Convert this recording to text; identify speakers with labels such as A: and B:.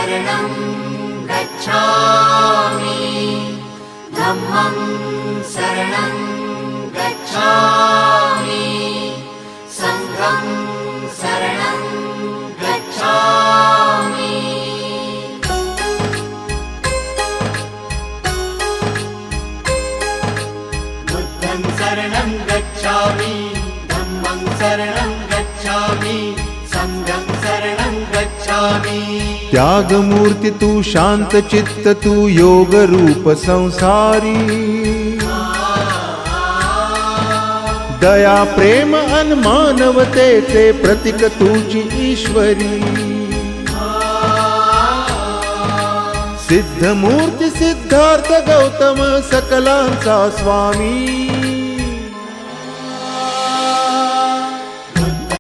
A: शरणं गच्छामि धम्मं शरणं गच्छामि संघं शरणं गच्छामि बुद्धं शरणं गच्छामि धम्मं शरणं गच्छामि संघं शरणं गच्छामि।
B: त्यागमूर्ती तू शांत चित्त तू योग रूप संसारी दया प्रेम अन मानवतेचे प्रतीक तुझी ईश्वरी सिद्धमूर्ती सिद्धार्थ गौतम सकलांचा स्वामी